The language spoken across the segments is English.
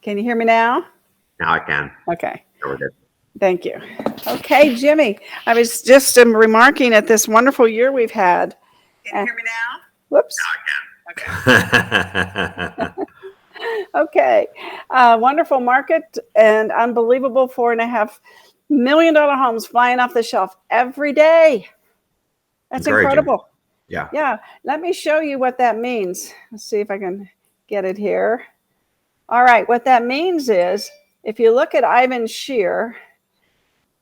Can you hear me now? Now I can. Okay. We're good. Thank you. Okay, Jimmy, I was just remarking at this wonderful year we've had. Can you hear me now? Whoops. Now I can. Okay. Wonderful market and unbelievable $4.5 million homes flying off the shelf every day. That's incredible. Yeah. Yeah. Let me show you what that means. Let's see if I can get it here. All right. What that means is if you look at Ivan Shear,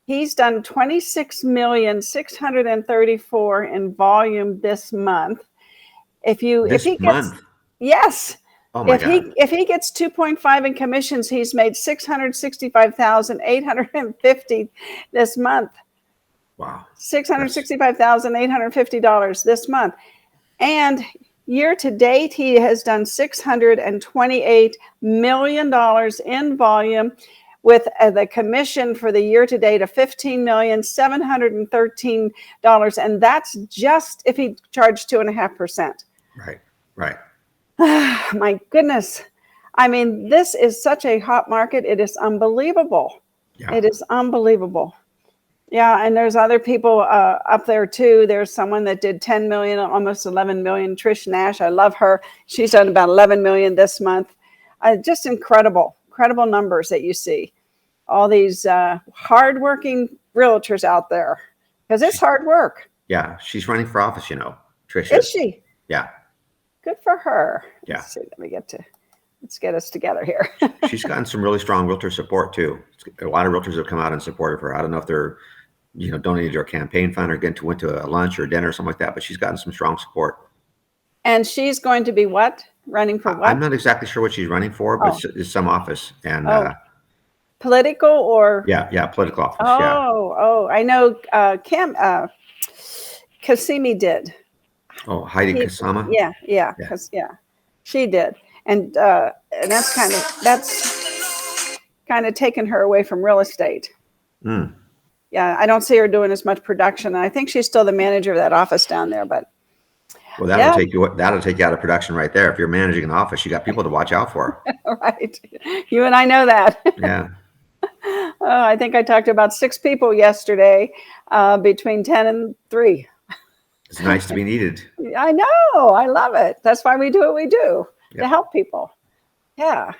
he's done 26,634,000 in volume this month. If he gets, yes. Oh my God. If he gets 2.5 in commissions, he's made 665,850 this month. Wow. $665,850 this month. And year to date, he has done $628 million in volume with the commission for the year to date of $15,713. And that's just if he charged 2.5%. Right. My goodness. I mean, this is such a hot market. It is unbelievable. Yeah. It is unbelievable. Yeah, and there's other people up there too. There's someone that did 10 million, almost 11 million. Trish Nash, I love her. She's done about 11 million this month. Just incredible numbers that you see. All these hardworking realtors out there, because it's hard work. Yeah, she's running for office, Trish. Is she? Yeah. Good for her. Yeah. Let's see, let's get us together here. She's gotten some really strong realtor support too. A lot of realtors have come out and supported her. I don't know if they're, donated to her campaign fund or went to a lunch or dinner or something like that, but she's gotten some strong support. And she's going to be what? Running for what? I'm not exactly sure what she's running for, but it's some office. And political or? Yeah, political office. I know Kasimi did. Oh, Heidi Kasama? Yeah, she did. And that's kind of taken her away from real estate. Mm. Yeah, I don't see her doing as much production. I think she's still the manager of that office down there, but. Well, that'll take you out of production right there. If you're managing an office, you got people to watch out for. Right. You and I know that. Yeah. I think I talked to about 6 people yesterday between 10 and 3. It's nice to be needed. I know. I love it. That's why we do what we do, to help people. Yeah.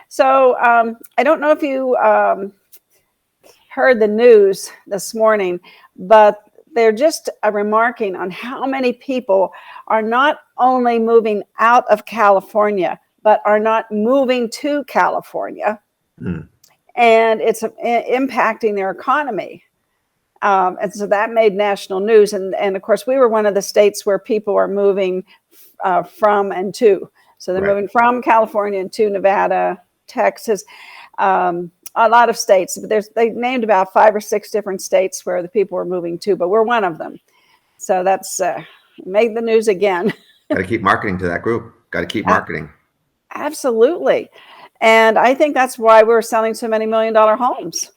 So I don't know if you heard the news this morning, but they're just remarking on how many people are not only moving out of California, but are not moving to California. Mm. And it's impacting their economy. And so that made national news. And of course, we were one of the states where people are moving from and to. So they're moving from California to Nevada, Texas, a lot of states. But they named about 5 or 6 different states where the people were moving to, but we're one of them. So that's made the news again. Got to keep marketing to that group. Got to keep marketing. Absolutely. And I think that's why we're selling so many $1 million homes.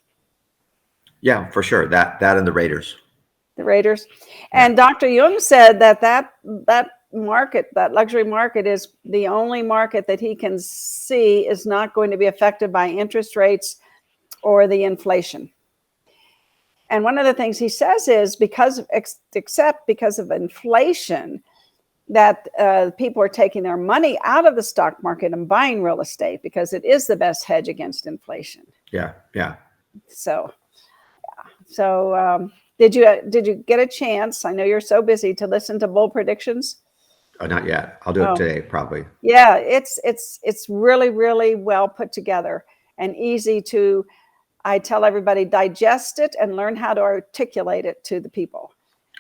Yeah, for sure. That and the Raiders. The Raiders. And Dr. Jung said that market, that luxury market, is the only market that he can see is not going to be affected by interest rates or the inflation. And one of the things he says is because of inflation, that people are taking their money out of the stock market and buying real estate because it is the best hedge against inflation. Yeah. So did you get a chance? I know you're so busy to listen to Bull Predictions. Oh, not yet. I'll do it today, probably. Yeah, it's really, really well put together and easy to, I tell everybody, digest it and learn how to articulate it to the people.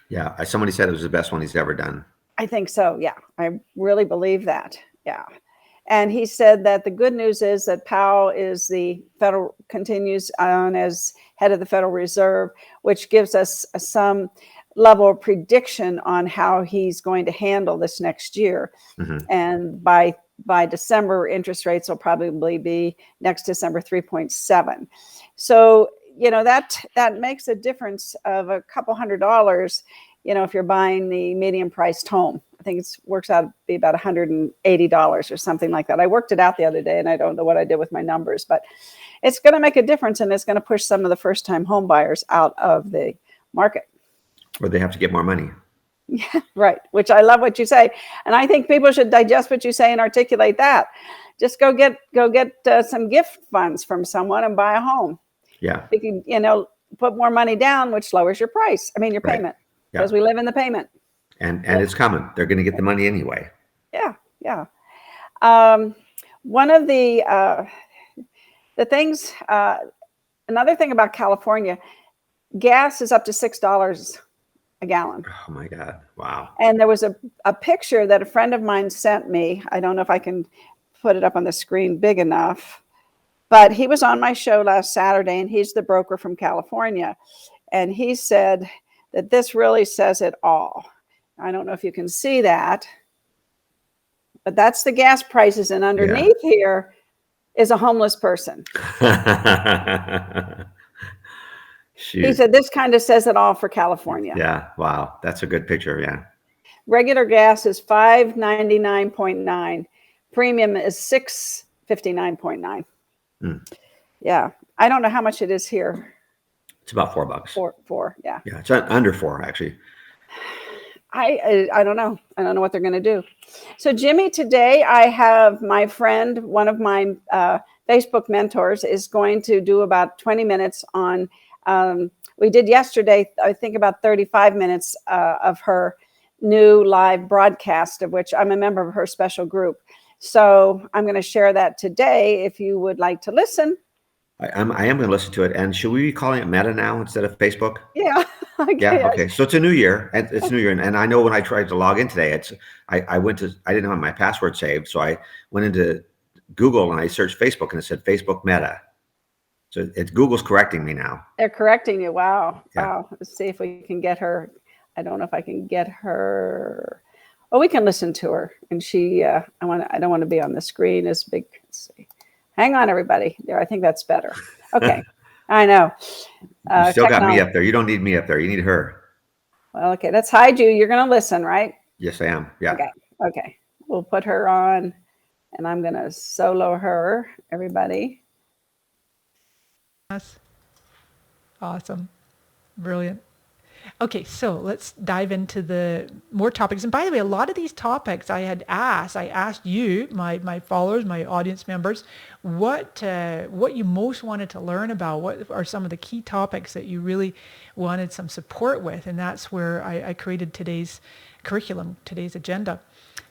Yeah, somebody said it was the best one he's ever done. I think so. Yeah, I really believe that. Yeah. And he said that the good news is that Powell continues on as head of the Federal Reserve, which gives us some level of prediction on how he's going to handle this next year. Mm-hmm. And by December, interest rates will probably be next December 3.7. So, that makes a difference of a couple $100, if you're buying the medium priced home, I think it works out to be about $180 or something like that. I worked it out the other day, and I don't know what I did with my numbers, but it's going to make a difference, and it's going to push some of the first-time home buyers out of the market. Or they have to get more money. Yeah, right. Which I love what you say, and I think people should digest what you say and articulate that. Just go get some gift funds from someone and buy a home. Yeah. You can, put more money down, which lowers your price. I mean, your payment, because we live in the payment. And it's coming. They're going to get the money anyway. Yeah, yeah. One of the things, another thing about California, gas is up to $6 a gallon. Oh my God. Wow. And there was a picture that a friend of mine sent me. I don't know if I can put it up on the screen big enough, but he was on my show last Saturday, and he's the broker from California. And he said that this really says it all. I don't know if you can see that, but that's the gas prices. And underneath here is a homeless person. Shoot. He said, this kind of says it all for California. Yeah. Wow. That's a good picture. Yeah. Regular gas is $5.99.9. Premium is $6.59.9. Yeah. I don't know how much it is here. It's about $4. Four. Yeah. Yeah. It's under $4 actually. I don't know. I don't know what they're going to do. So Jimmy, today I have my friend, one of my Facebook mentors, is going to do about 20 minutes on, we did yesterday, I think about 35 minutes of her new live broadcast, of which I'm a member of her special group. So I'm going to share that today if you would like to listen. I am going to listen to it. And should we be calling it Meta now instead of Facebook? Yeah. Okay. Yeah. Okay. So it's a new year. And it's New Year. And I know when I tried to log in today, I didn't have my password saved. So I went into Google and I searched Facebook and it said Facebook Meta. So Google's correcting me now. They're correcting you. Wow. Yeah. Wow. Let's see if we can get her. I don't know if I can get her. Oh, we can listen to her. And she, I don't want to be on the screen as big. Let's see. Hang on, everybody. There, I think that's better. Okay. I know. You still got me up there. You don't need me up there. You need her. Well, okay. Let's hide you. You're going to listen, right? Yes, I am. Yeah. Okay. We'll put her on, and I'm going to solo her, everybody. Yes. Awesome. Brilliant. Okay, so let's dive into the more topics. And by the way, a lot of these topics I asked you, my followers, my audience members, what you most wanted to learn about. What are some of the key topics that you really wanted some support with? And that's where I created today's curriculum, today's agenda.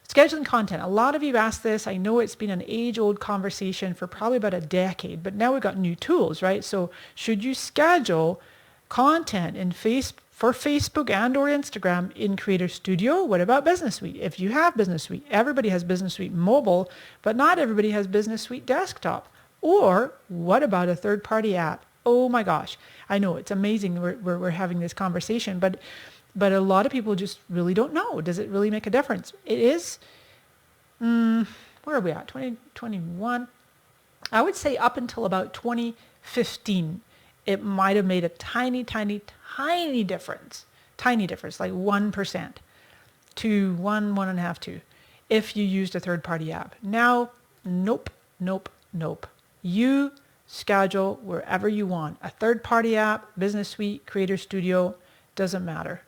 Scheduling content. A lot of you asked this. I know it's been an age-old conversation for probably about a decade, but now we've got new tools, right? So should you schedule content for Facebook and or Instagram in Creator Studio? What about Business Suite? If you have Business Suite, everybody has Business Suite mobile, but not everybody has Business Suite desktop. Or what about a third-party app? Oh my gosh. I know it's amazing we're having this conversation, but a lot of people just really don't know. Does it really make a difference? It is, where are we at? 2021? I would say up until about 2015, it might have made a tiny difference. Tiny difference, like 1% to 1.5, 2, if you used a third-party app. Now, nope. You schedule wherever you want. A third-party app, Business Suite, Creator Studio, doesn't matter.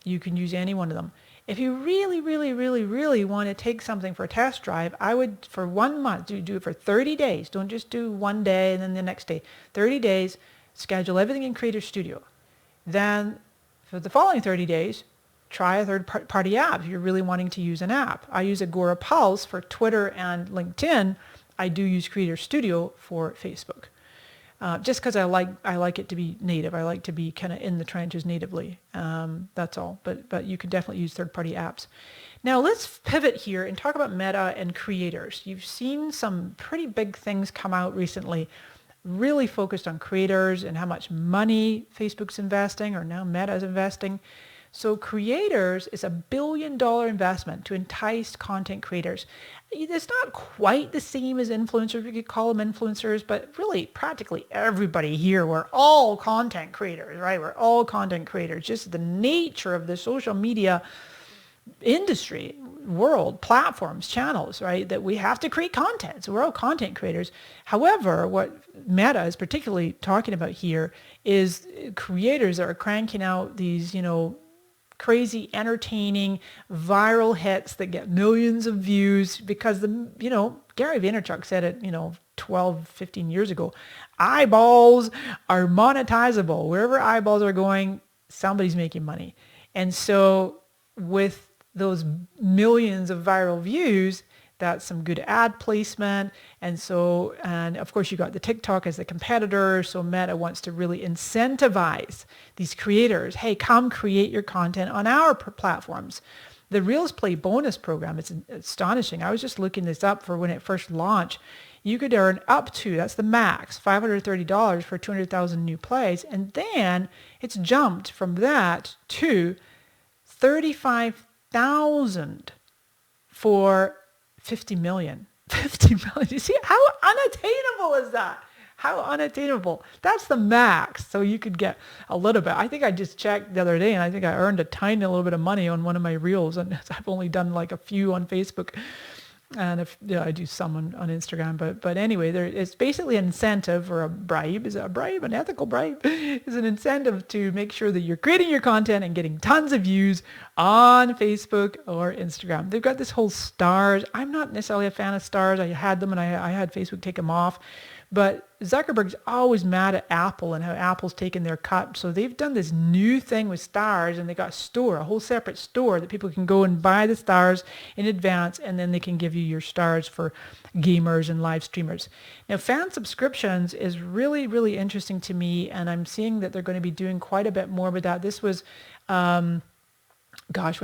You can use any one of them. If you really want to take something for a test drive, I would, for 1 month, do it for 30 days. Don't just do one day and then the next day. 30 days, schedule everything in Creator Studio. Then for the following 30 days, try a third-party app if you're really wanting to use an app. I use Agora Pulse for Twitter and LinkedIn. I do use Creator Studio for Facebook. Just because I like it to be native. I like to be kind of in the trenches natively. That's all. But you can definitely use third-party apps. Now let's pivot here and talk about Meta and creators. You've seen some pretty big things come out recently, really focused on creators and how much money Facebook's investing, or now Meta's investing. So creators is $1 billion investment to entice content creators. It's not quite the same as influencers. We could call them influencers, but really practically everybody here, we're all content creators, right? We're all content creators. Just the nature of the social media industry, world, platforms, channels, right? That we have to create content. So we're all content creators. However, what Meta is particularly talking about here is creators that are cranking out these, crazy, entertaining, viral hits that get millions of views because Gary Vaynerchuk said it, 12, 15 years ago, eyeballs are monetizable. Wherever eyeballs are going, somebody's making money. And so with those millions of viral views, that's some good ad placement. And of course you got the TikTok as the competitor. So Meta wants to really incentivize these creators. Hey, come create your content on our platforms. The Reels Play bonus program, it's astonishing. I was just looking this up for when it first launched. You could earn up to, that's the max, $530 for 200,000 new plays. And then it's jumped from that to 35,000 for 50 million. 50 million. You see, how unattainable is that? How unattainable. That's the max. So you could get a little bit. I think I just checked the other day and I think I earned a tiny little bit of money on one of my reels, and I've only done like a few on Facebook. And I do some on Instagram, but anyway, it's basically an incentive or a bribe. Is it a bribe? An ethical bribe? Is an incentive to make sure that you're creating your content and getting tons of views on Facebook or Instagram. They've got this whole stars. I'm not necessarily a fan of stars. I had them and I had Facebook take them off. But Zuckerberg's always mad at Apple and how Apple's taken their cut. So they've done this new thing with stars, and they got a whole separate store that people can go and buy the stars in advance, and then they can give you your stars for gamers and live streamers. Now, fan subscriptions is really, really interesting to me, and I'm seeing that they're going to be doing quite a bit more with that. This was... when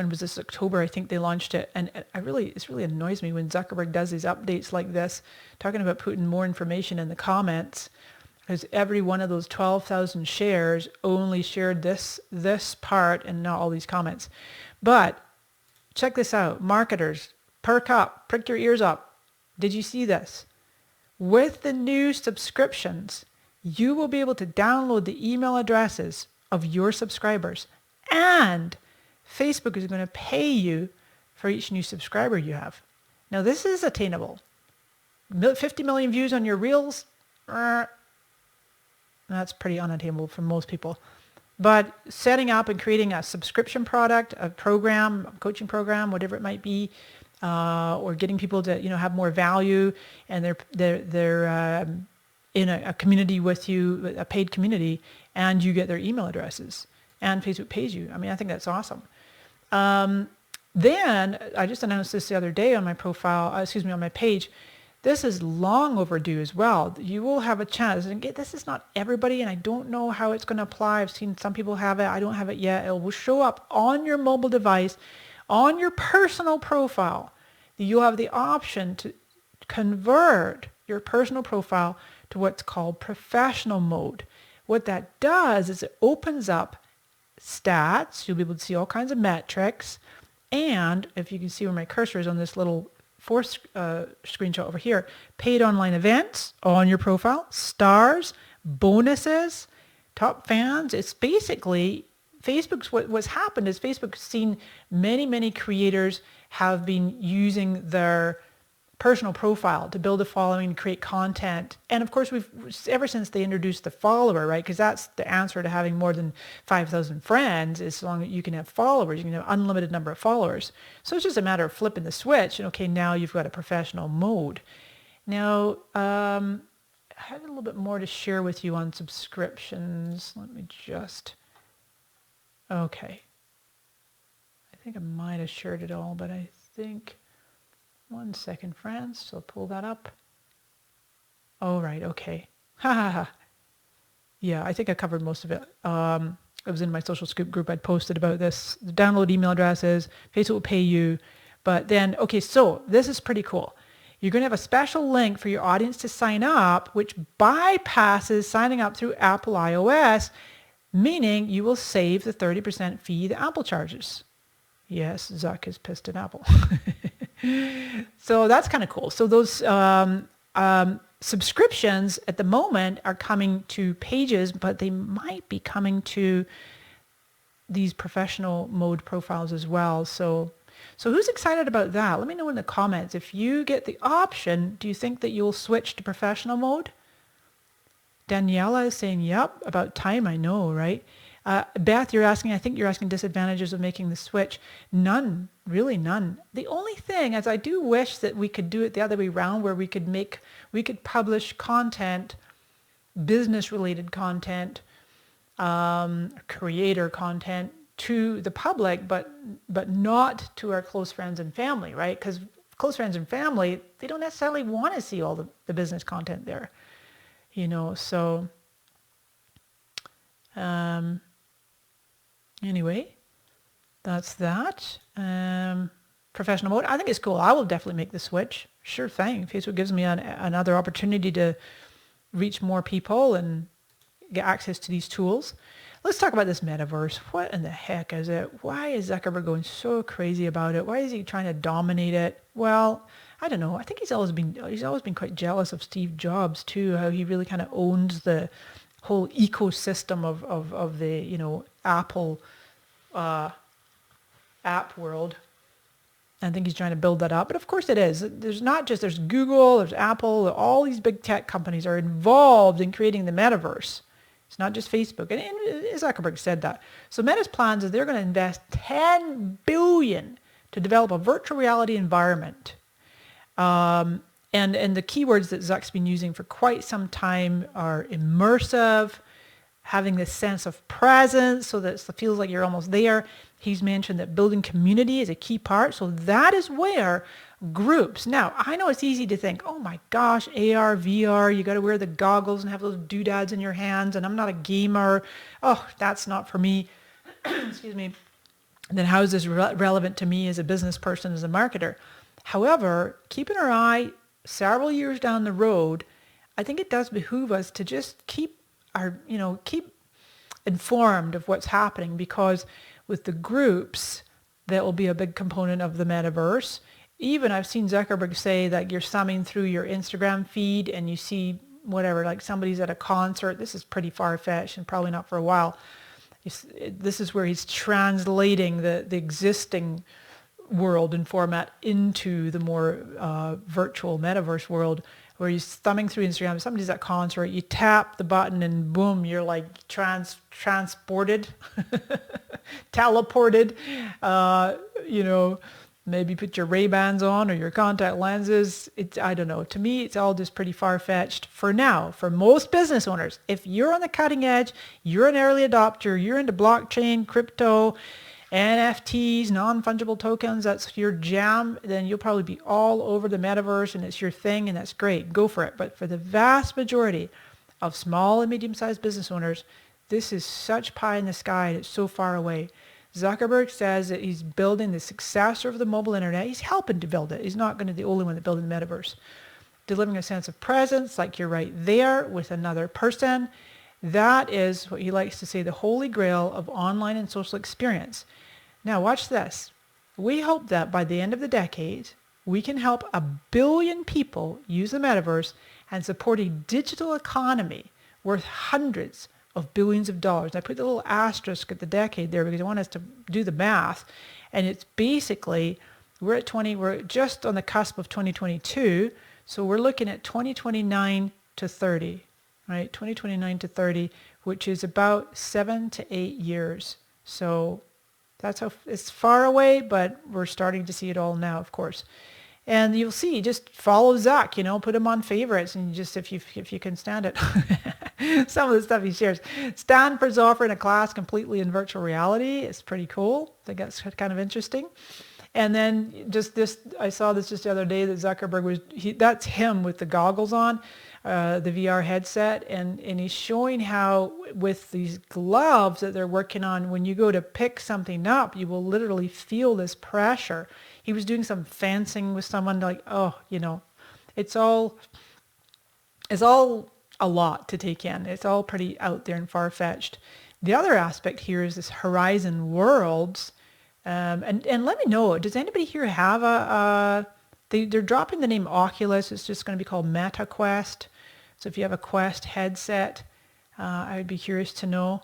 was this? October, I think they launched it. And it really annoys me when Zuckerberg does these updates like this, talking about putting more information in the comments, because every one of those 12,000 shares only shared this part and not all these comments. But check this out. Marketers, perk up, prick your ears up. Did you see this? With the new subscriptions, you will be able to download the email addresses of your subscribers, and Facebook is going to pay you for each new subscriber you have. Now, this is attainable. 50 million views on your Reels, that's pretty unattainable for most people. But setting up and creating a subscription product, a program, a coaching program, whatever it might be, or getting people to have more value, and they're in a community with you, a paid community, and you get their email addresses, and Facebook pays you. I mean, I think that's awesome. Then I just announced this the other day on my profile, on my page. This is long overdue as well. You will have a chance, and this is not everybody, and I don't know how it's going to apply. I've seen some people have it. I don't have it yet. It will show up on your mobile device, on your personal profile. You'll have the option to convert your personal profile to what's called professional mode. What that does is it opens up stats. You'll be able to see all kinds of metrics, and if you can see where my cursor is on this little fourth screenshot over here, paid online events on your profile, stars, bonuses, top fans. It's basically what's happened is Facebook's seen many creators have been using their personal profile to build a following, create content. And of course, ever since they introduced the follower, right? Because that's the answer to having more than 5,000 friends, as long as you can have followers, you can have unlimited number of followers. So it's just a matter of flipping the switch, and okay, now you've got a professional mode. Now, I have a little bit more to share with you on subscriptions. Let me just, okay. I think I might have shared it all, but I think, one second, friends. So I'll pull that up. Oh, right. Okay. Yeah, I think I covered most of it. It was in my Social Scoop group. I'd posted about this. The download email addresses. Facebook will pay you. But then, okay, so this is pretty cool. You're going to have a special link for your audience to sign up, which bypasses signing up through Apple iOS, meaning you will save the 30% fee that Apple charges. Yes, Zuck is pissed at Apple. So that's kind of cool. So those subscriptions at the moment are coming to pages, but they might be coming to these professional mode profiles as well. So So who's excited about that? Let me know in the comments. If you get the option, do you think that you'll switch to professional mode? Daniela is saying, yep, about time, I know, right? Beth, I think you're asking disadvantages of making the switch. None, really none. The only thing is I do wish that we could do it the other way around, where we could publish content, business related content, creator content to the public, but not to our close friends and family, right? Because close friends and family, they don't necessarily want to see all the business content there, so anyway, that's that. Professional mode, I think it's cool. I will definitely make the switch. Sure thing. Facebook gives me another opportunity to reach more people and get access to these tools. Let's talk about this metaverse. What in the heck is it? Why is Zuckerberg going so crazy about it? Why is he trying to dominate it? Well, I don't know. I think he's always been quite jealous of Steve Jobs too, how he really kind of owns the whole ecosystem of the Apple app world. I think he's trying to build that up, but of course it is. There's Google, there's Apple, all these big tech companies are involved in creating the metaverse. It's not just Facebook, and Zuckerberg said that. So Meta's plans is they're going to invest $10 billion to develop a virtual reality environment. And the keywords that Zuck's been using for quite some time are immersive, having this sense of presence so that it feels like you're almost there. He's mentioned that building community is a key part. So that is where groups. Now, I know it's easy to think, oh my gosh, AR, VR, you got to wear the goggles and have those doodads in your hands, and I'm not a gamer. Oh, that's not for me. Excuse me. Then how is this relevant to me as a business person, as a marketer? However, keeping our eye several years down the road, I think it does behoove us to just keep informed of what's happening, because with the groups, that will be a big component of the metaverse. Even I've seen Zuckerberg say that you're thumbing through your Instagram feed and you see whatever, like somebody's at a concert. This is pretty far-fetched and probably not for a while. This is where he's translating the existing world and format into the more virtual metaverse world, where you're thumbing through Instagram, somebody's at concert, you tap the button and boom, you're like transported, teleported, maybe put your Ray-Bans on or your contact lenses. I don't know. To me, it's all just pretty far-fetched for now. For most business owners, if you're on the cutting edge, you're an early adopter, you're into blockchain, crypto, NFTs, non-fungible tokens, that's your jam, then you'll probably be all over the metaverse and it's your thing, and that's great. Go for it. But for the vast majority of small and medium-sized business owners, this is such pie in the sky and it's so far away. Zuckerberg says that he's building the successor of the mobile internet. He's helping to build it. He's not going to be the only one that building the metaverse. Delivering a sense of presence, like you're right there with another person. That is what he likes to say, the holy grail of online and social experience. Now watch this. We hope that by the end of the decade, we can help 1 billion people use the metaverse and support a digital economy worth hundreds of billions of dollars. And I put the little asterisk at the decade there because I want us to do the math. And it's basically, we're just on the cusp of 2022. So we're looking at 2029 to 30, right? 2029 to 30, which is about 7 to 8 years. So that's how it's far away, but we're starting to see it all now, of course. And you'll see, just follow Zuck, put him on favorites, and just if you can stand it. Some of the stuff he shares. Stanford's offering a class completely in virtual reality. It's pretty cool. I think that's kind of interesting. And then just this, I saw this just the other day that Zuckerberg that's him with the goggles on, the VR headset, and he's showing how with these gloves that they're working on, when you go to pick something up, you will literally feel this pressure. He was doing some fencing with someone, like, it's all a lot to take in. It's all pretty out there and far-fetched. The other aspect here is this Horizon Worlds. And let me know, does anybody here have they're dropping the name Oculus. It's just going to be called Meta Quest. So if you have a Quest headset, I would be curious to know.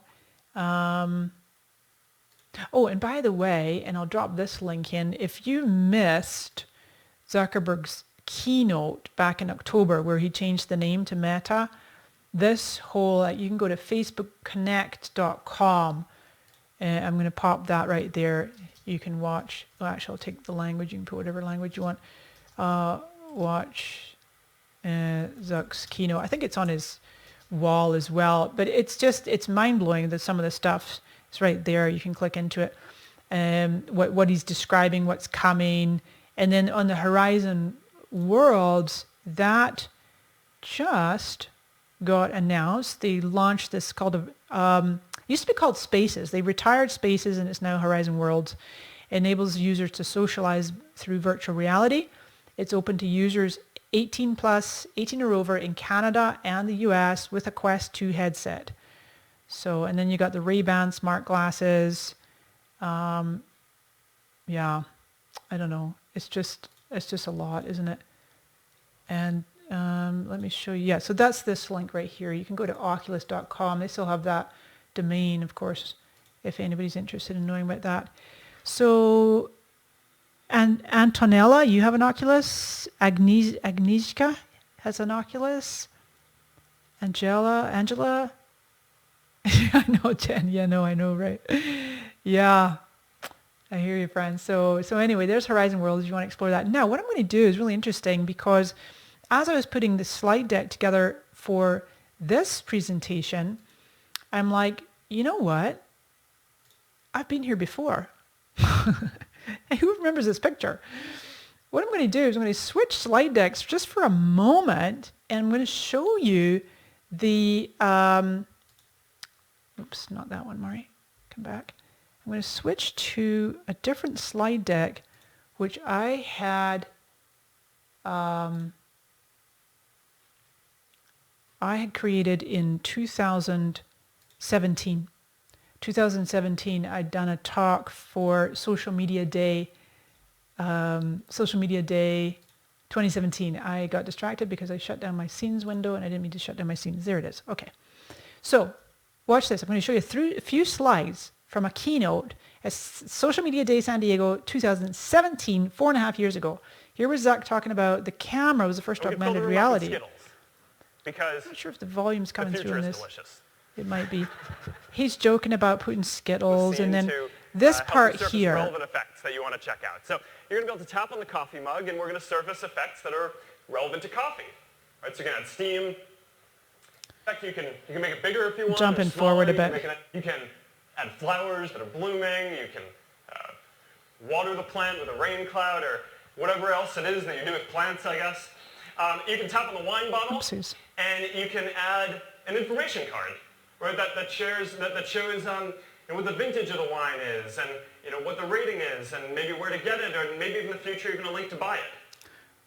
Oh, and by the way, and I'll drop this link in, if you missed Zuckerberg's keynote back in October where he changed the name to Meta, this whole, you can go to facebookconnect.com. I'm going to pop that right there. You can watch, well, actually I'll take the language, you can put whatever language you want. Watch Zuck's keynote. I think it's on his wall as well, but it's mind-blowing that some of the stuff is right there. You can click into it. What he's describing, what's coming, and then on the Horizon Worlds, that just got announced. They launched this called used to be called Spaces. They retired Spaces and it's now Horizon Worlds. It enables users to socialize through virtual reality. It's open to users 18 or over in Canada and the US with a Quest 2 headset. So, and then you got the Ray-Ban smart glasses. Yeah, I don't know. It's just a lot, isn't it? And let me show you. Yeah, so that's this link right here. You can go to oculus.com. They still have that domain, of course, if anybody's interested in knowing about that. So, and Antonella, you have an Oculus. Agnieszka has an Oculus. Angela. I know, Jen. Yeah, no, I know, right? Yeah, I hear you, friends. So anyway, there's Horizon Worlds if you want to explore that. Now, what I'm going to do is really interesting because as I was putting the slide deck together for this presentation, I'm like, you know what? I've been here before. Who remembers this picture? What I'm going to do is I'm going to switch slide decks just for a moment, and I'm going to show you the, oops, not that one, Mari. Come back. I'm going to switch to a different slide deck, which I had created in 2017. 2017, I'd done a talk for Social Media Day 2017. I got distracted because I shut down my scenes window and I didn't mean to shut down my scenes. There it is. Okay. So watch this. I'm going to show you a few slides from a keynote at Social Media Day San Diego 2017, 4.5 years ago. Here was Zuck talking about the camera was the first augmented reality. Because I'm not sure if the volume's coming the through future on is this. delicious. It might be. He's joking about putting Skittles, and then To, this help part you surface here. relevant effects that you want to check out. So you're going to be able to tap on the coffee mug, and we're going to surface effects that are relevant to coffee. Right, so you can add steam. In fact, you can make it bigger if you want. Jumping or smaller. forward a bit. You can add flowers that are blooming. You can water the plant with a rain cloud or whatever else it is that you do with plants, I guess. You can tap on the wine bottle, Oopsies. and you can add an information card, right? That shows what the vintage of the wine is, and what the rating is, and maybe where to get it, or maybe in the future even a link to buy it.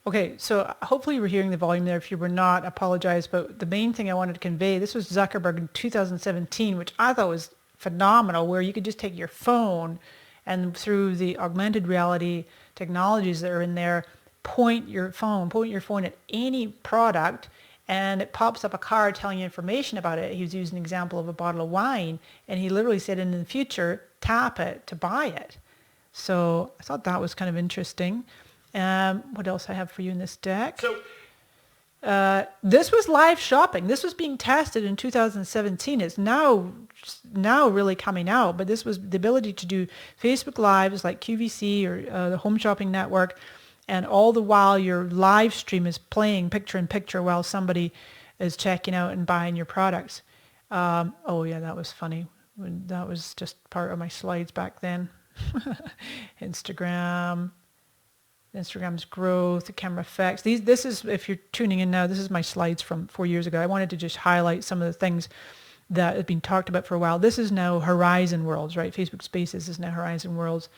Okay, so hopefully you were hearing the volume there. If you were not, apologize. But the main thing I wanted to convey, this was Zuckerberg in 2017, which I thought was phenomenal, where you could just take your phone and through the augmented reality technologies that are in there, point your phone at any product, and it pops up a card telling you information about it. He was using an example of a bottle of wine, and he literally said in the future, tap it to buy it. So I thought that was kind of interesting. What else I have for you in this deck? So This was live shopping. This was being tested in 2017. It's now really coming out, but this was the ability to do Facebook Lives like QVC or the Home Shopping Network, and all the while your live stream is playing picture in picture while somebody is checking out and buying your products. Oh yeah, that was funny. That was just part of my slides back then. Instagram's growth, the camera effects. This is, if you're tuning in now, this is my slides from 4 years ago. I wanted to just highlight some of the things that have been talked about for a while. This is now Horizon Worlds, right? Facebook Spaces is now Horizon Worlds.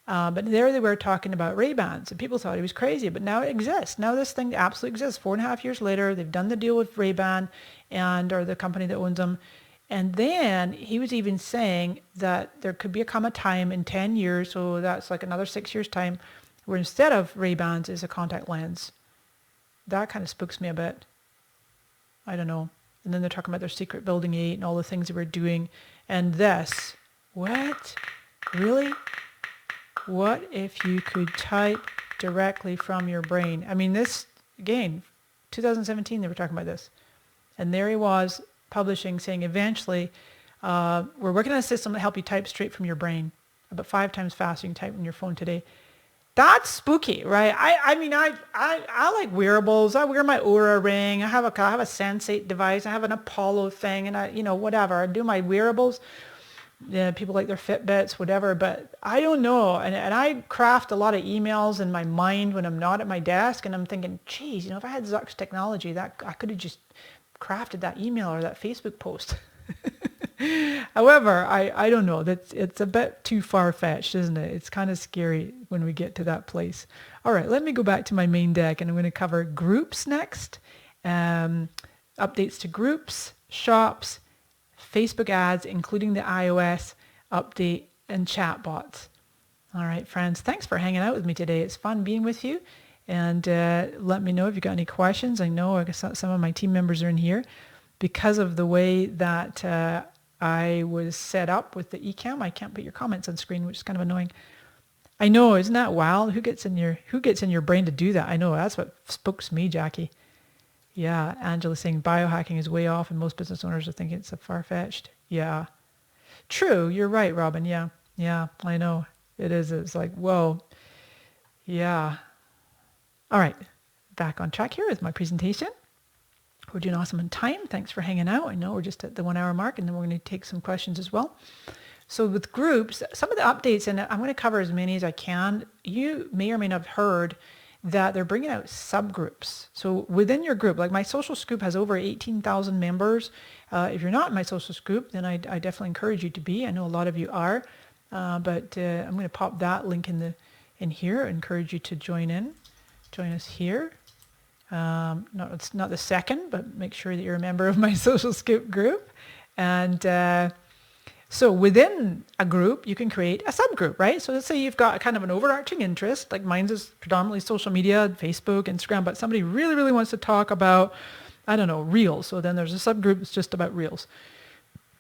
But there they were talking about Ray-Bans, and people thought he was crazy, but now it exists. Now this thing absolutely exists. 4.5 years later, they've done the deal with Ray-Ban or the company that owns them. And then he was even saying that there could come a time in 10 years, so that's like another 6 years time, where instead of Ray-Bans is a contact lens. That kind of spooks me a bit. I don't know. And then they're talking about their secret building 8 and all the things they were doing. And this, what? Really? What if you could type directly from your brain? I mean, this, again, 2017 they were talking about this. And there he was publishing, saying eventually, we're working on a system to help you type straight from your brain. About 5 times faster you can type on your phone today. That's spooky, right? I mean, I like wearables. I wear my Oura ring. I have a Sensate device. I have an Apollo thing, and whatever. I do my wearables. Yeah, people like their Fitbits, whatever. But I don't know. And I craft a lot of emails in my mind when I'm not at my desk, and I'm thinking, geez, if I had Zuck's technology, that I could have just crafted that email or that Facebook post. However, I don't know. It's a bit too far-fetched, isn't it? It's kind of scary when we get to that place. All right, let me go back to my main deck, and I'm going to cover groups next. Updates to groups, shops, Facebook ads, including the iOS update, and chatbots. All right, friends, thanks for hanging out with me today. It's fun being with you. And let me know if you've got any questions. I know some of my team members are in here. Because of the way that I was set up with the eCam, I can't put your comments on screen, which is kind of annoying. I know, isn't that wild? Who gets in your brain to do that? I know, that's what spooks me, Jackie. Yeah, Angela's saying biohacking is way off and most business owners are thinking it's a far-fetched. Yeah. True, you're right, Robin. Yeah, I know. It is. It's like, whoa. Yeah. All right, back on track here with my presentation. We're doing awesome on time. Thanks for hanging out. I know we're just at the 1 hour mark, and then we're going to take some questions as well. So with groups, some of the updates, and I'm going to cover as many as I can. You may or may not have heard that they're bringing out subgroups. So within your group, like my social scoop has over 18,000 members. If you're not in my social scoop, then I definitely encourage you to be. I know a lot of you are, but I'm going to pop that link in here. I encourage you to join us here. No, it's not the second, but make sure that you're a member of my social scoop group. And so within a group, you can create a subgroup, right? So let's say you've got kind of an overarching interest, like mine's is predominantly social media, Facebook, Instagram, but somebody really, really wants to talk about, I don't know, Reels. So then there's a subgroup that's just about Reels.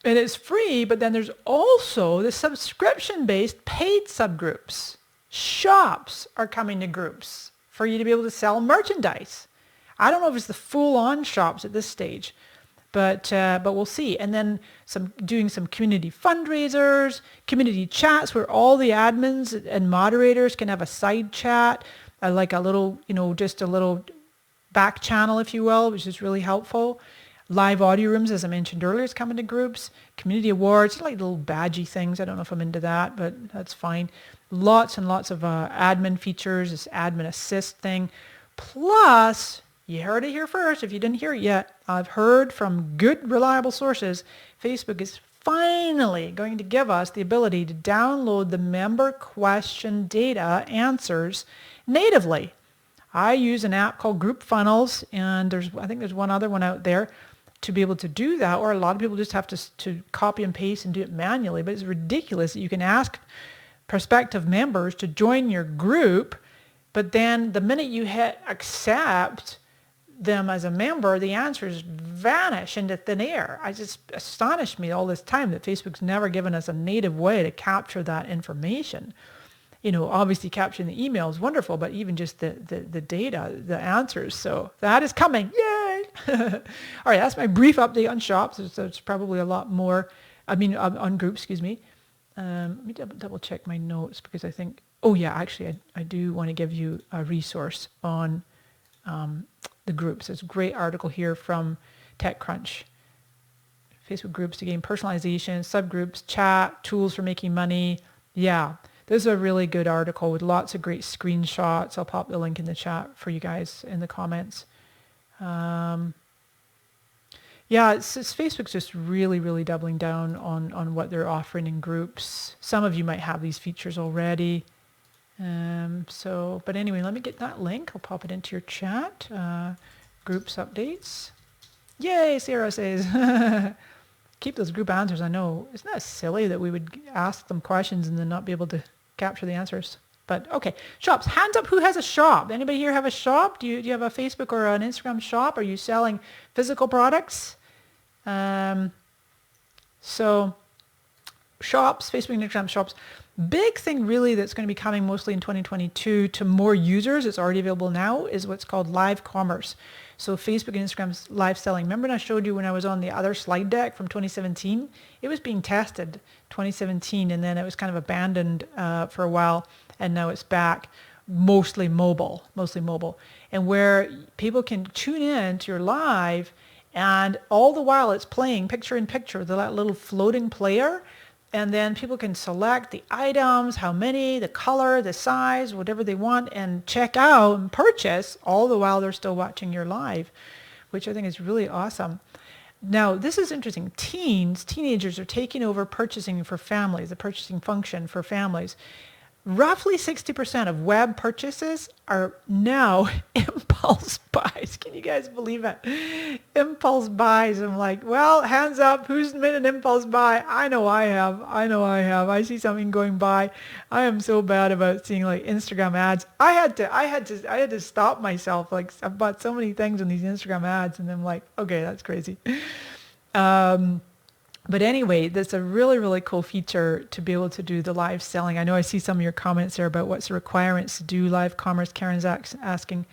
And it's free, but then there's also the subscription-based paid subgroups. Shops are coming to groups for you to be able to sell merchandise. I don't know if it's the full-on shops at this stage, but we'll see. And then doing some community fundraisers, community chats where all the admins and moderators can have a side chat, like a little, just a little back channel, if you will, which is really helpful. Live audio rooms, as I mentioned earlier, is coming to groups. Community awards, like little badgy things. I don't know if I'm into that, but that's fine. Lots and lots of admin features, this admin assist thing. Plus, you heard it here first. If you didn't hear it yet, I've heard from good, reliable sources, Facebook is finally going to give us the ability to download the member question data answers natively. I use an app called Group Funnels, and I think there's one other one out there to be able to do that, or a lot of people just have to copy and paste and do it manually. But it's ridiculous that you can ask prospective members to join your group, but then the minute you hit accept them as a member, the answers vanish into thin air. It just astonished me all this time that Facebook's never given us a native way to capture that information. Obviously capturing the email is wonderful, but even just the data, the answers. So that is coming. Yay! All right, that's my brief update on shops. There's probably a lot more, on groups, excuse me. Let me double check my notes because I think, actually I do want to give you a resource on the groups. There's a great article here from TechCrunch. Facebook groups to gain personalization, subgroups, chat, tools for making money. Yeah, this is a really good article with lots of great screenshots. I'll pop the link in the chat for you guys in the comments. Facebook's just really, really doubling down on what they're offering in groups. Some of you might have these features already. But anyway, let me get that link. I'll pop it into your chat. Groups updates. Yay, Sarah says. Keep those group answers. I know. Isn't that silly that we would ask them questions and then not be able to capture the answers? But okay, shops. Hands up who has a shop. Anybody here have a shop? Do you have a Facebook or an Instagram shop? Are you selling physical products? Shops shops, Facebook and Instagram shops. Big thing really that's going to be coming mostly in 2022 to more users, it's already available now, is what's called live commerce. So Facebook and Instagram's live selling. Remember when I showed you when I was on the other slide deck from 2017? It was being tested 2017 and then it was kind of abandoned for a while and now it's back. Mostly mobile, and where people can tune in to your live and all the while it's playing picture in picture, that little floating player, and then people can select the items, how many, the color, the size, whatever they want, and check out and purchase all the while they're still watching your live, which I think is really awesome. Now, this is interesting. Teenagers are taking over purchasing for families, the purchasing function for families. Roughly 60% of web purchases are now impulse buys. Can you guys believe it? Impulse buys. I'm like, well, hands up. Who's made an impulse buy? I know I have. I see something going by. I am so bad about seeing like Instagram ads. I had to stop myself. Like I've bought so many things on these Instagram ads and I'm like, okay, that's crazy. But anyway, that's a really, really cool feature to be able to do the live selling. I know I see some of your comments there about what's the requirements to do live commerce. Karen's asking,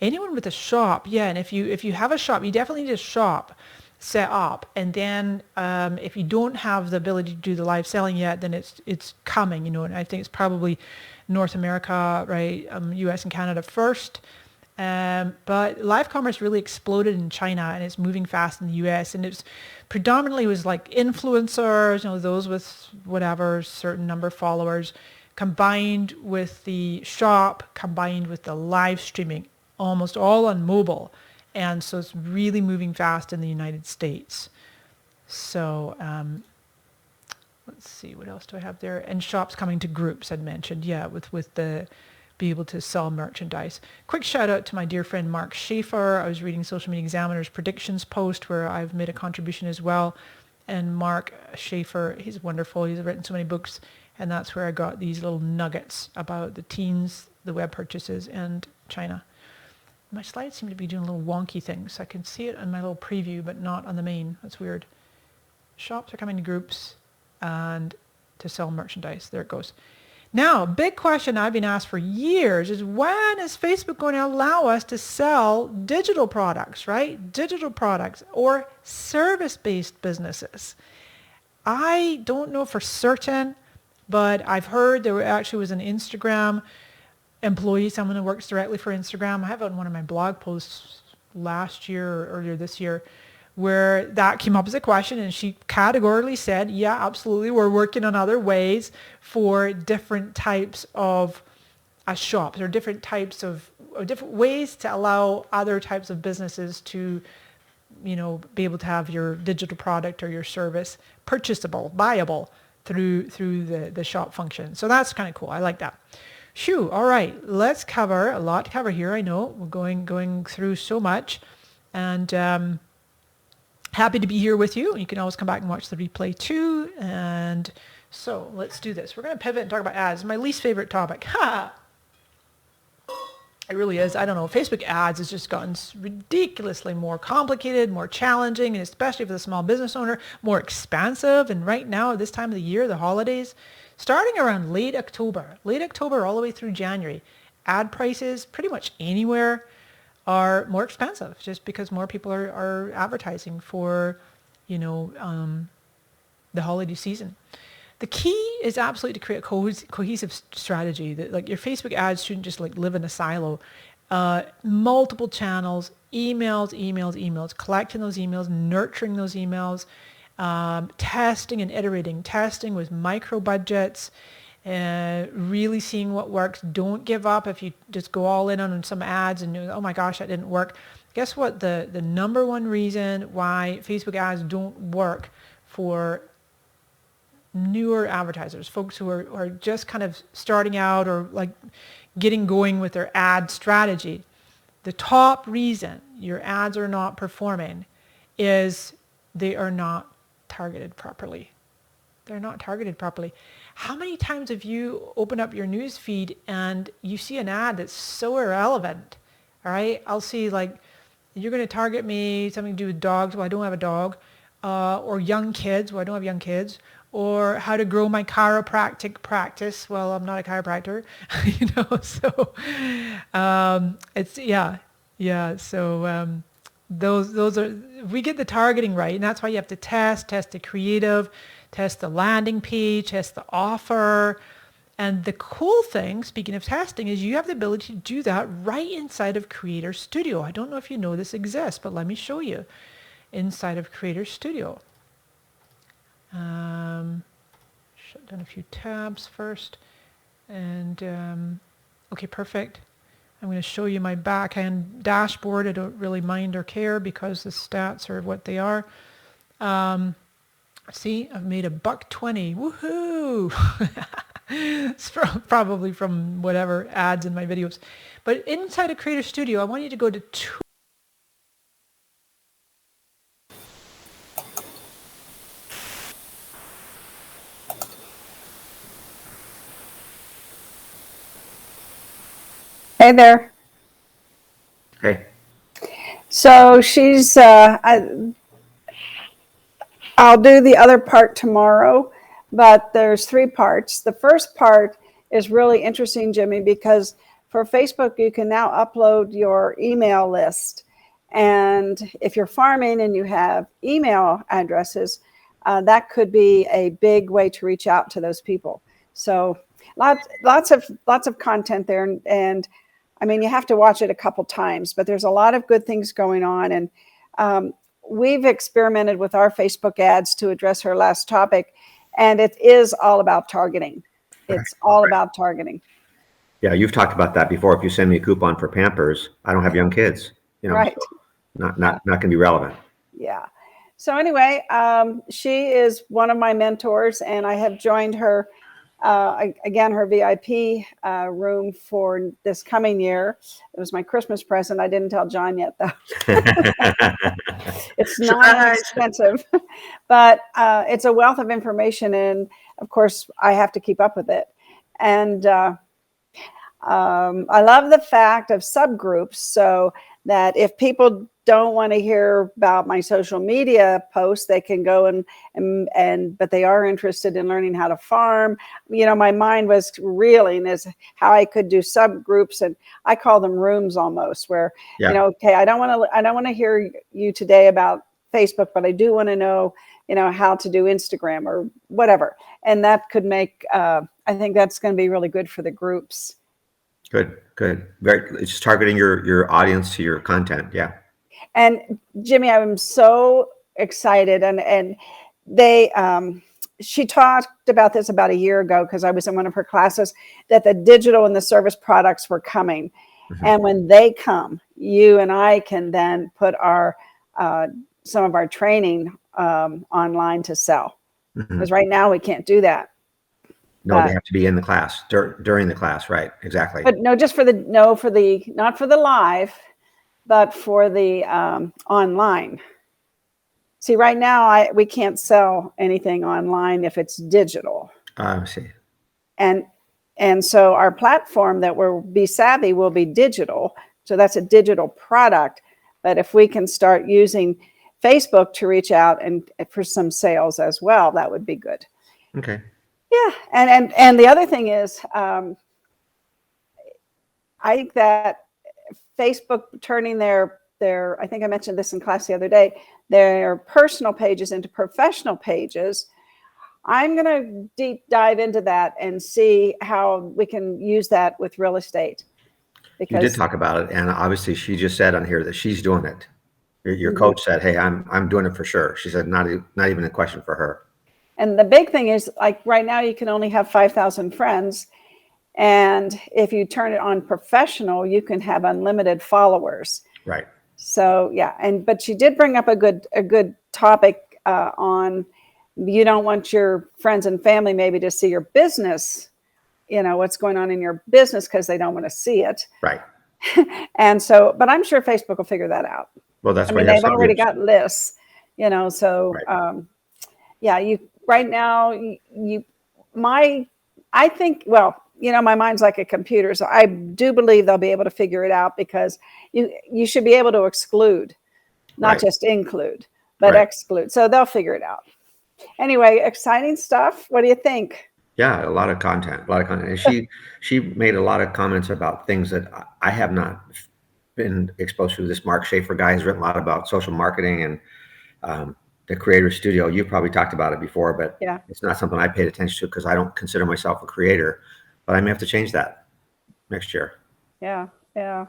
anyone with a shop, yeah, and if you have a shop, you definitely need a shop set up. And then if you don't have the ability to do the live selling yet, then it's coming, and I think it's probably North America, right, US and Canada first. But live commerce really exploded in China and it's moving fast in the US, and it's predominantly was like influencers, those with whatever certain number of followers, combined with the shop, combined with the live streaming, almost all on mobile. And so it's really moving fast in the United States. So let's see, what else do I have there? And shops coming to groups, I'd mentioned, yeah, with the be able to sell merchandise. Quick shout out to my dear friend Mark Schaefer. I was reading Social Media Examiner's predictions post where I've made a contribution as well. And Mark Schaefer, he's wonderful. He's written so many books. And that's where I got these little nuggets about the teens, the web purchases, and China. My slides seem to be doing little wonky things. I can see it on my little preview, but not on the main. That's weird. Shops are coming to groups and to sell merchandise. There it goes. Now, big question I've been asked for years is when is Facebook going to allow us to sell digital products, right? Digital products or service-based businesses. I don't know for certain, but I've heard there actually was an Instagram employee, someone who works directly for Instagram. I have it on one of my blog posts last year or earlier this year, where that came up as a question, and she categorically said, yeah, absolutely, we're working on other ways for different types of shops or different types of or different ways to allow other types of businesses to be able to have your digital product or your service purchasable, buyable through the shop function. So that's kind of cool. I like that. Shoo, all right, let's cover a lot to cover here. I know we're going through so much, and happy to be here with you. You can always come back and watch the replay too. And so let's do this. We're going to pivot and talk about ads. My least favorite topic. Ha! It really is. I don't know. Facebook ads has just gotten ridiculously more complicated, more challenging, and especially for the small business owner, more expensive. And right now, this time of the year, the holidays, starting around late October all the way through January, ad prices pretty much anywhere are more expensive just because more people are advertising for, the holiday season. The key is absolutely to create a cohesive strategy that like your Facebook ads shouldn't just like live in a silo. Multiple channels, emails, collecting those emails, nurturing those emails, testing and iterating, testing with micro budgets, really seeing what works. Don't give up if you just go all in on some ads and oh my gosh, that didn't work. Guess what? The number one reason why Facebook ads don't work for newer advertisers, folks who are just kind of starting out or like getting going with their ad strategy, the top reason your ads are not performing is they are not targeted properly. They're not targeted properly. How many times have you opened up your news feed and you see an ad that's so irrelevant? All right, I'll see like, you're going to target me something to do with dogs. Well, I don't have a dog. Or young kids. Well, I don't have young kids. or how to grow my chiropractic practice. Well, I'm not a chiropractor, so it's, yeah. So those are, if we get the targeting right, and that's why you have to test the creative, test the landing page, test the offer. And the cool thing, speaking of testing, is you have the ability to do that right inside of Creator Studio. I don't know if you know this exists, but let me show you inside of Creator Studio. Shut down a few tabs first. And okay, perfect. I'm going to show you my backhand dashboard. I don't really mind or care because the stats are what they are. See, I've made $120. Woohoo! It's probably from whatever ads in my videos. But inside of Creator Studio, I want you to go to Hey there. Okay. So she's, I'll do the other part tomorrow, but there's 3 parts. The first part is really interesting, Jimmy, because for Facebook, you can now upload your email list. And if you're farming and you have email addresses, that could be a big way to reach out to those people. So lots of content there. And I mean, you have to watch it a couple times, but there's a lot of good things going on. And we've experimented with our Facebook ads to address her last topic, and it is all about targeting. It's all about targeting. Yeah, you've talked about that before. If you send me a coupon for Pampers, I don't have young kids. Right. So not going to be relevant. Yeah. So anyway, she is one of my mentors, and I have joined her, again, her VIP room for this coming year. It was my Christmas present. I didn't tell John yet, though. It's not expensive, but it's a wealth of information. And of course, I have to keep up with it. And I love the fact of subgroups, so that if people don't want to hear about my social media posts, they can go and but they are interested in learning how to farm. My mind was reeling as how I could do subgroups, and I call them rooms almost, where, okay, I don't want to hear you today about Facebook, but I do want to know, how to do Instagram or whatever. And that could make, I think that's going to be really good for the groups. Good. It's just targeting your audience to your content. Yeah. And Jimmy, I'm so excited. And they, she talked about this about a year ago, because I was in one of her classes, that the digital and the service products were coming. Mm-hmm. And when they come, you and I can then put our, some of our training online to sell. Because right now we can't do that. No, they have to be in the class, during the class, right? Exactly. But no, just not for the live, but for the online. See, right now we can't sell anything online if it's digital. I see. And so our platform that will be savvy will be digital. So that's a digital product. But if we can start using Facebook to reach out and for some sales as well, that would be good. Okay. Yeah, and the other thing is, I think that Facebook turning their I think I mentioned this in class the other day, their personal pages into professional pages. I'm going to deep dive into that and see how we can use that with real estate. Because you did talk about it, and obviously she just said on here that she's doing it. Your coach said, "Hey, I'm doing it for sure." She said, "Not even a question for her." And the big thing is, like right now, you can only have 5,000 friends. And if you turn it on professional, you can have unlimited followers. Right. So, yeah. But she did bring up a good topic on, you don't want your friends and family maybe to see your business, what's going on in your business, because they don't want to see it. Right. And so, but I'm sure Facebook will figure that out. Well, that's why they've already got lists, so, right. Yeah, right now, I think, my mind's like a computer, so I do believe they'll be able to figure it out, because you should be able to exclude, not just include, but exclude. So they'll figure it out. Anyway, exciting stuff. What do you think? Yeah, a lot of content, and she made a lot of comments about things that I have not been exposed to. This Mark Schaefer guy has written a lot about social marketing and the Creator Studio. You probably talked about it before, but Yeah. it's not something I paid attention to because I don't consider myself a creator. But I may have to change that next year. Yeah. Yeah.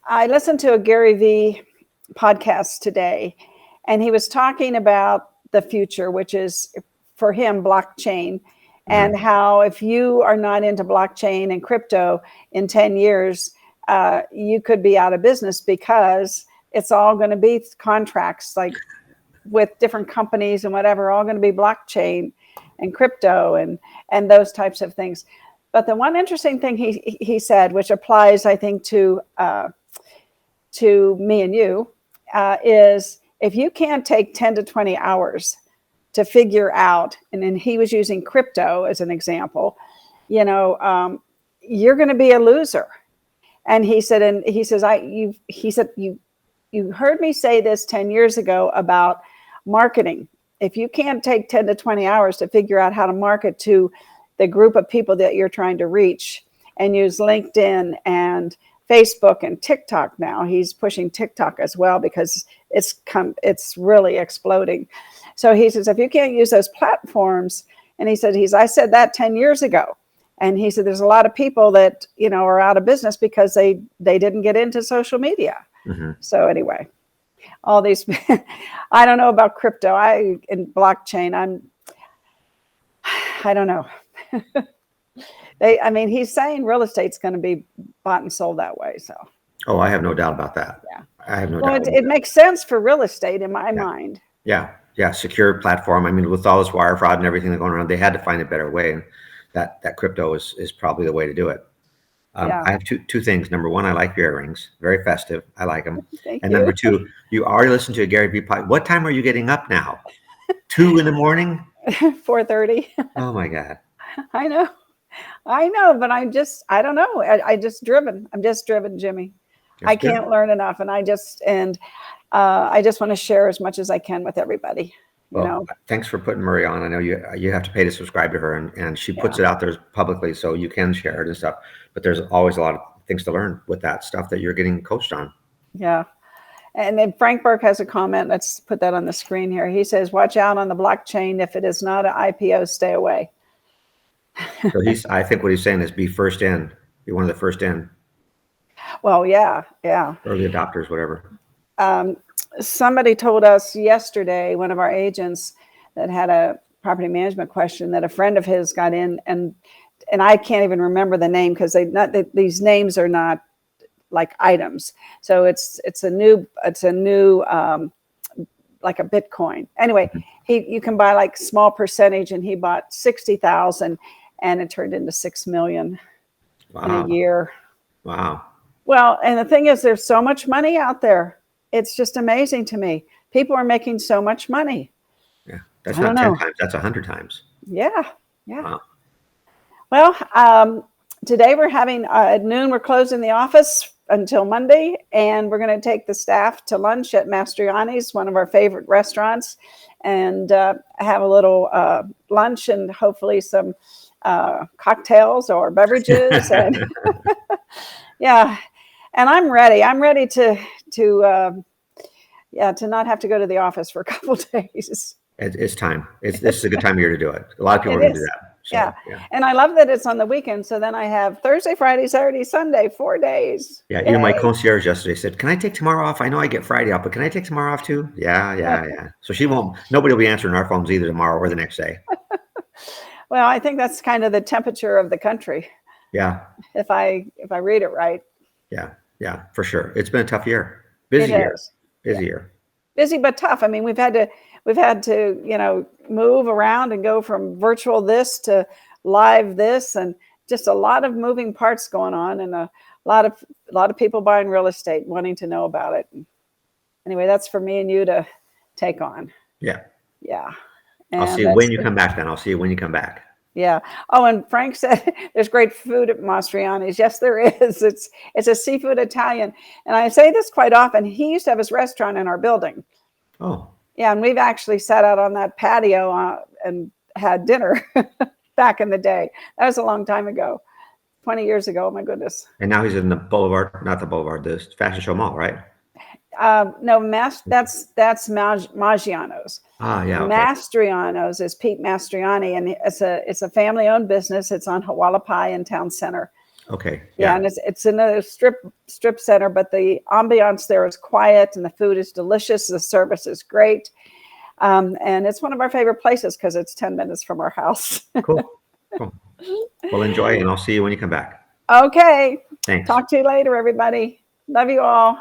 I listened to a Gary Vee podcast today, and he was talking about the future, which is for him blockchain, and how if you are not into blockchain and crypto in 10 years, you could be out of business because it's all going to be contracts like with different companies and whatever, all going to be blockchain and crypto and those types of things. But the one interesting thing he said, which applies, I think, to me and you, is if you can't take 10 to 20 hours to figure out, and then he was using crypto as an example, you're going to be a loser. And he said, you heard me say this 10 years ago about marketing. If you can't take 10 to 20 hours to figure out how to market to the group of people that you're trying to reach, and use LinkedIn and Facebook and TikTok now. He's pushing TikTok as well because it's really exploding. So he says, if you can't use those platforms, and he said, I said that 10 years ago. And he said, there's a lot of people that, are out of business because they didn't get into social media. Mm-hmm. So anyway, all these, I don't know about crypto. In blockchain, I don't know. He's saying real estate's going to be bought and sold that way. So. Oh, I have no doubt about that. Yeah. I have no doubt. It makes sense for real estate in my mind. Yeah. Yeah. Secure platform. I mean, with all this wire fraud and everything that's going around, they had to find a better way. And that crypto is probably the way to do it. I have two things. Number one, I like your earrings. Very festive. I like them. Thank and you. Number two, you already listened to a Gary Vee podcast. What time are you getting up now? 2 a.m? 4:30. Oh my God. I know, but I don't know. I'm just driven, Jimmy. That's I can't learn enough. And I just want to share as much as I can with everybody. Well, thanks for putting Murray on. I know you have to pay to subscribe to her, and she puts it out there publicly so you can share it and stuff. But there's always a lot of things to learn with that stuff that you're getting coached on. Yeah. And then Frank Burke has a comment. Let's put that on the screen here. He says, watch out on the blockchain. If it is not an IPO, stay away. So I think what he's saying is be first in, be one of the first in. Well, yeah. Early adopters, whatever. Somebody told us yesterday, one of our agents that had a property management question, that a friend of his got in, and I can't even remember the name because these names are not like items. So it's a new like a Bitcoin. Anyway, you can buy like small percentage, and he bought 60,000, and it turned into 6 million in a year. Wow. Well, and the thing is, there's so much money out there. It's just amazing to me. People are making so much money. Yeah, that's not 10 times. That's 100 times. Yeah. Wow. Well, today we're having at noon. We're closing the office until Monday, and we're going to take the staff to lunch at Mastriani's, one of our favorite restaurants, and have a little lunch and hopefully some cocktails or beverages. And yeah. And I'm ready. I'm ready to not have to go to the office for a couple of days. It's time. This is a good time of year to do it. A lot of people are going to do that. So, yeah. And I love that it's on the weekend. So then I have Thursday, Friday, Saturday, Sunday, 4 days. Yeah. Even my concierge yesterday said, can I take tomorrow off? I know I get Friday off, but can I take tomorrow off too? Yeah. So nobody will be answering our phones either tomorrow or the next day. Well, I think that's kind of the temperature of the country. Yeah. If I read it right. Yeah, for sure. It's been a tough year. Busy year. Busy but tough. I mean, we've had to, move around and go from virtual this to live this, and just a lot of moving parts going on, and a lot of people buying real estate wanting to know about it. Anyway, that's for me and you to take on. Yeah. And I'll see you when you come back then. I'll see you when you come back. Yeah. Oh, and Frank said there's great food at Mastriani's. Yes, there is. It's a seafood Italian. And I say this quite often. He used to have his restaurant in our building. Oh. Yeah, and we've actually sat out on that patio and had dinner back in the day. That was a long time ago, 20 years ago. Oh my goodness. And now he's in the Boulevard, not the Boulevard, the Fashion Show Mall, right? No, that's Maggiano's. Ah, yeah, okay. Mastriano's is Pete Mastriani, and it's a family-owned business. It's on Hualapai in Town Center. Okay. Yeah, and it's in a strip center, but the ambiance there is quiet, and the food is delicious. The service is great, and it's one of our favorite places because it's 10 minutes from our house. Cool. Cool. Well, enjoy, and I'll see you when you come back. Okay, Thanks. talk to you later, everybody. Love you all.